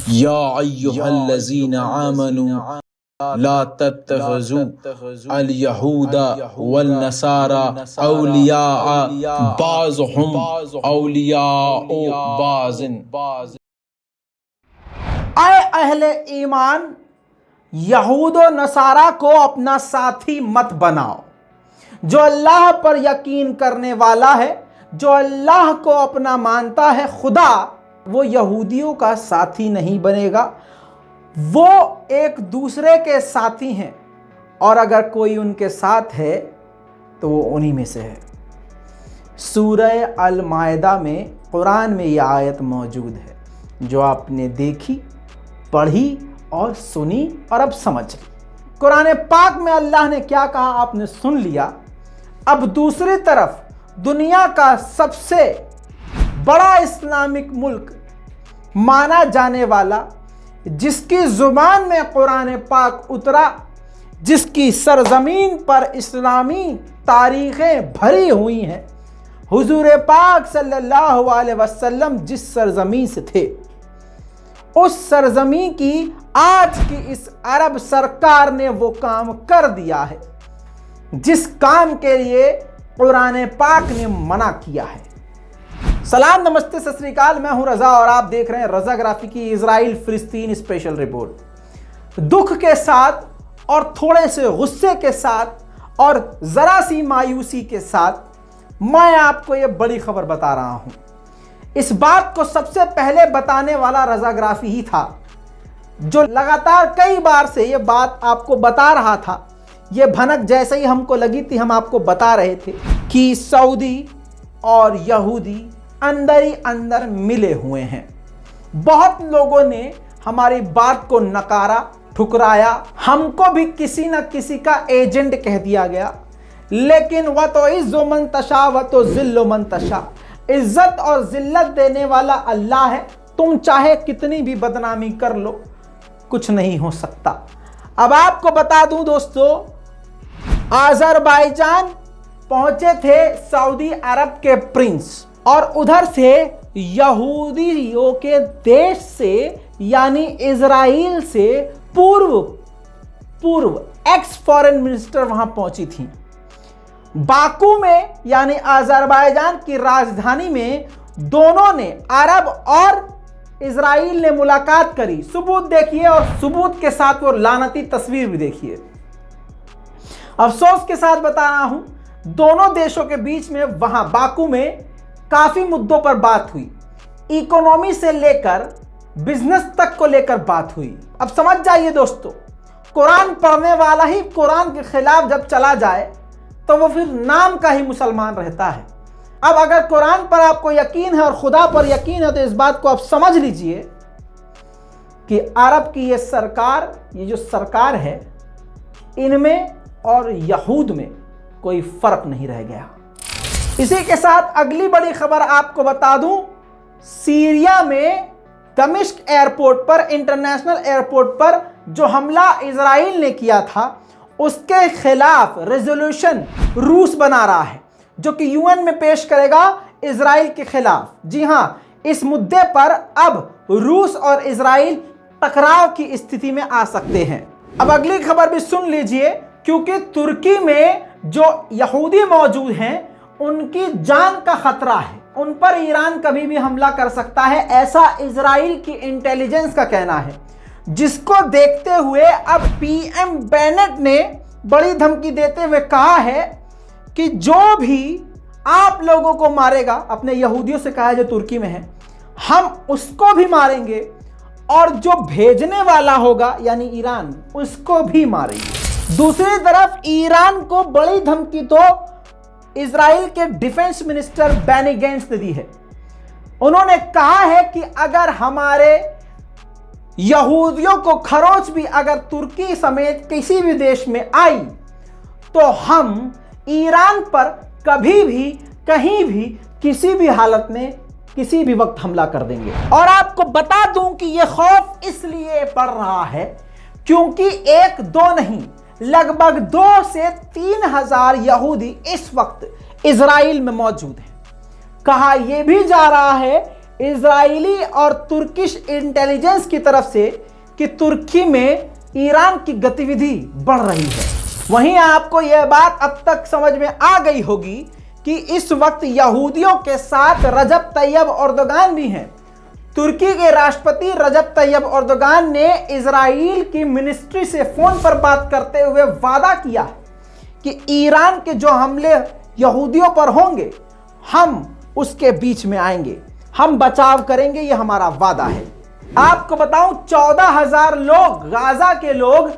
या अय्युहल्लज़ीना आमनू ला तत्तखिज़ू अल यहूदा वल नसारा औलिया बाज़ुहुम औलियाउ बाज़िन। आए अहले ईमान, यहूद व नसारा को अपना साथी मत बनाओ। जो अल्लाह पर यकीन करने वाला है, जो अल्लाह को अपना मानता है खुदा, वो यहूदियों का साथी नहीं बनेगा। वो एक दूसरे के साथी हैं, और अगर कोई उनके साथ है तो वो उन्हीं में से है। सूरह अल माइदा में, कुरान में यह आयत मौजूद है जो आपने देखी, पढ़ी और सुनी और अब समझ ली। कुरान पाक में अल्लाह ने क्या कहा आपने सुन लिया। अब दूसरी तरफ दुनिया का सबसे बड़ा इस्लामिक मुल्क माना जाने वाला, जिसकी जुबान में कुरान पाक उतरा, जिसकी सरजमीन पर इस्लामी तारीखें भरी हुई हैं, हुजूर पाक सल्लल्लाहु अलैहि वसल्लम जिस सरजमीन से थे, उस सरजमीन की आज की इस अरब सरकार ने वो काम कर दिया है जिस काम के लिए कुरान पाक ने मना किया है। सलाम, नमस्ते, सत श्री अकाल। मैं हूं रजा और आप देख रहे हैं रजाग्राफी की इजराइल फिलिस्तीन स्पेशल रिपोर्ट। दुख के साथ और थोड़े से गुस्से के साथ और जरा सी मायूसी के साथ मैं आपको ये बड़ी खबर बता रहा हूं। इस बात को सबसे पहले बताने वाला रजाग्राफी ही था, जो लगातार कई बार से ये बात आपको बता रहा था। ये भनक जैसे ही हमको लगी थी, हम आपको बता रहे थे कि सऊदी और यहूदी अंदर ही अंदर मिले हुए हैं। बहुत लोगों ने हमारी बात को नकारा, ठुकराया, हमको भी किसी न किसी का एजेंट कह दिया गया। लेकिन वह तो इज़्ज़ु मन तशा व तो ज़िल्लु मन तशा, इज्जत और जिल्लत देने वाला अल्लाह है। तुम चाहे कितनी भी बदनामी कर लो, कुछ नहीं हो सकता। अब आपको बता दूं दोस्तों, अज़रबैजान पहुंचे थे सऊदी अरब के प्रिंस, और उधर से यहूदियों के देश से यानी इजराइल से पूर्व एक्स फॉरेन मिनिस्टर वहां पहुंची थी। बाकू में यानी अज़रबैजान की राजधानी में दोनों ने, अरब और इजराइल ने मुलाकात करी। सबूत देखिए, और सबूत के साथ वो लानती तस्वीर भी देखिए। अफसोस के साथ बता रहा हूं, दोनों देशों के बीच में वहां बाकू में काफी मुद्दों पर बात हुई। इकोनॉमी से लेकर बिजनेस तक को लेकर बात हुई। अब समझ जाइए दोस्तों, कुरान पढ़ने वाला ही कुरान के खिलाफ जब चला जाए तो वो फिर नाम का ही मुसलमान रहता है। अब अगर कुरान पर आपको यकीन है और खुदा पर यकीन है तो इस बात को आप समझ लीजिए कि अरब की ये सरकार, ये जो सरकार है, इनमें और यहूद में कोई फर्क नहीं रह गया। इसी के साथ अगली बड़ी खबर आपको बता दूं, सीरिया में दमिश्क एयरपोर्ट पर, इंटरनेशनल एयरपोर्ट पर जो हमला इजराइल ने किया था, उसके खिलाफ रेजोल्यूशन रूस बना रहा है, जो कि यूएन में पेश करेगा इजराइल के खिलाफ। जी हां, इस मुद्दे पर अब रूस और इजराइल टकराव की स्थिति में आ सकते हैं। अब अगली खबर भी सुन लीजिए, क्योंकि तुर्की में जो यहूदी मौजूद हैं, उनकी जान का खतरा है। उन पर ईरान कभी भी हमला कर सकता है, ऐसा इजराइल की इंटेलिजेंस का कहना है। जिसको देखते हुए अब पीएम बेनेट ने बड़ी धमकी देते हुए कहा है कि जो भी आप लोगों को मारेगा, अपने यहूदियों से कहा है जो तुर्की में है, हम उसको भी मारेंगे, और जो भेजने वाला होगा यानी ईरान, उसको भी मारेंगे। दूसरी तरफ ईरान को बड़ी धमकी तो इजराइल के डिफेंस मिनिस्टर बेनी गैंट्स ने दी है। उन्होंने कहा है कि अगर हमारे यहूदियों को खरोच भी अगर तुर्की समेत किसी भी देश में आई, तो हम ईरान पर कभी भी, कहीं भी, किसी भी हालत में, किसी भी वक्त हमला कर देंगे। और आपको बता दूं कि यह खौफ इसलिए बढ़ रहा है क्योंकि एक दो नहीं, लगभग 2 से 3 हजार यहूदी इस वक्त इजराइल में मौजूद हैं। कहा यह भी जा रहा है इजरायली और तुर्किश इंटेलिजेंस की तरफ से कि तुर्की में ईरान की गतिविधि बढ़ रही है। वहीं आपको यह बात अब तक समझ में आ गई होगी कि इस वक्त यहूदियों के साथ रजब तैयब एर्दोगान भी हैं। तुर्की के राष्ट्रपति रजब तैयब एर्दोगान ने इजराइल की मिनिस्ट्री से फोन पर बात करते हुए वादा किया कि ईरान के जो हमले यहूदियों पर होंगे हम उसके बीच में आएंगे, हम बचाव करेंगे, यह हमारा वादा है। आपको बताऊं 14,000 लोग, गाजा के लोग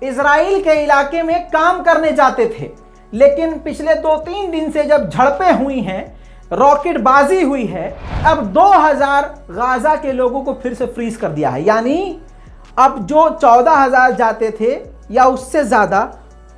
इजराइल के इलाके में काम करने जाते थे, लेकिन पिछले 2-3 दिन से जब झड़पें हुई हैं, रॉकेटबाजी हुई है, अब 2,000 गाजा के लोगों को फिर से फ्रीज कर दिया है। यानी अब जो 14,000 जाते थे या उससे ज्यादा,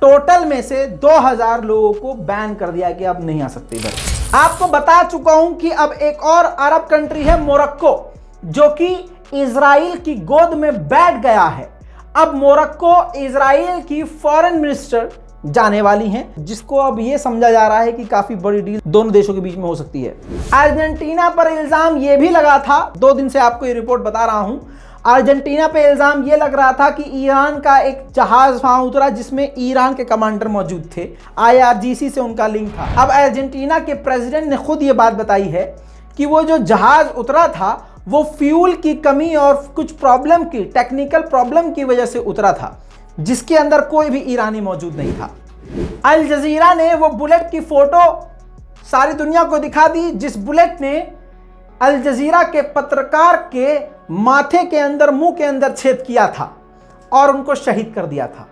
टोटल में से 2,000 लोगों को बैन कर दिया कि अब नहीं आ सकते इधर। आपको बता चुका हूं कि अब एक और अरब कंट्री है मोरक्को, जो कि इजराइल की गोद में बैठ गया है। अब मोरक्को इजराइल की फॉरेन मिनिस्टर जाने वाली हैं, जिसको अब यह समझा जा रहा है कि काफी बड़ी डील दोनों देशों के बीच में हो सकती है। अर्जेंटीना पर इल्जाम यह भी लगा था, 2 दिन से आपको ये रिपोर्ट बता रहा हूं, अर्जेंटीना पे इल्जाम यह लग रहा था कि ईरान का एक जहाज वहां उतरा जिसमें ईरान के कमांडर मौजूद थे, IRGC से उनका लिंक था। अब अर्जेंटीना के प्रेसिडेंट ने खुद ये बात बताई है कि वो जो जहाज उतरा था वो फ्यूल की कमी और कुछ प्रॉब्लम की, टेक्निकल प्रॉब्लम की वजह से उतरा था, जिसके अंदर कोई भी ईरानी मौजूद नहीं था। अल जजीरा ने वो बुलेट की फोटो सारी दुनिया को दिखा दी, जिस बुलेट ने अल जजीरा के पत्रकार के माथे के अंदर, मुंह के अंदर छेद किया था और उनको शहीद कर दिया था।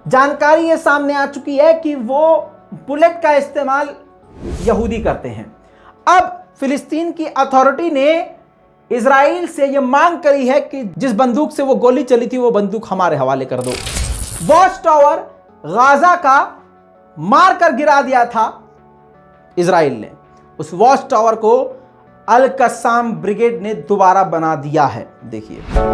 जानकारी ये सामने आ चुकी है कि वो बुलेट का इस्तेमाल यहूदी करते हैं। अब फिलिस्तीन की अथॉरिटी ने इजराइल से यह मांग करी है कि जिस बंदूक से वो गोली चली थी वो बंदूक हमारे हवाले कर दो। वॉच टावर गाजा का मार कर गिरा दिया था इजराइल ने, उस वॉच टावर को अल कस्साम ब्रिगेड ने दोबारा बना दिया है। देखिए,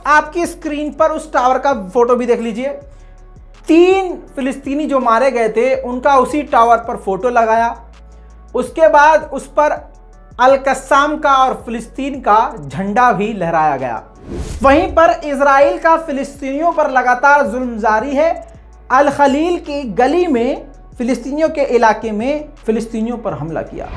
आपकी स्क्रीन पर उस टावर का फोटो भी देख लीजिए। 3 फिलिस्तीनी जो मारे गए थे उनका उसी टावर पर फोटो लगाया, उसके बाद उस पर अल कस्साम का और फिलिस्तीन का झंडा भी लहराया गया। वहीं पर इजराइल का फिलिस्तीनियों पर लगातार जुल्म जारी है। अल खलील की गली में फिलिस्तीनियों के इलाके में फिलिस्तीनियों पर हमला किया।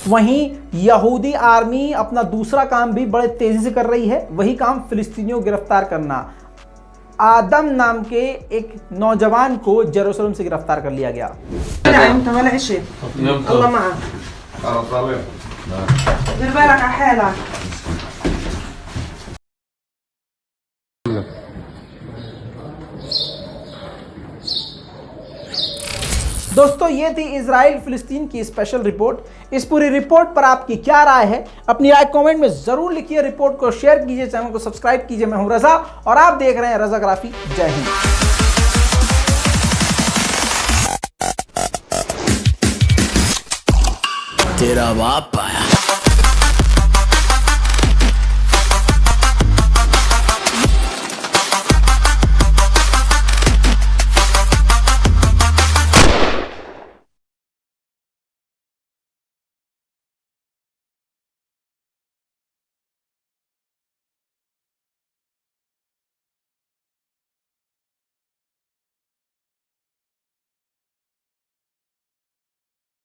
वहीं यहूदी आर्मी अपना दूसरा काम भी बड़े तेजी से कर रही है, वही काम फिलिस्तीनियों को गिरफ्तार करना। आदम नाम के एक नौजवान को जेरूसलम से गिरफ्तार कर लिया गया। दोस्तों, ये थी इजराइल फिलिस्तीन की स्पेशल रिपोर्ट। इस पूरी रिपोर्ट पर आपकी क्या राय है? अपनी राय कमेंट में जरूर लिखिए। रिपोर्ट को शेयर कीजिए, चैनल को सब्सक्राइब कीजिए। मैं हूं रजा और आप देख रहे हैं रजाग्राफी। जय हिंद। तेरा बाप आया।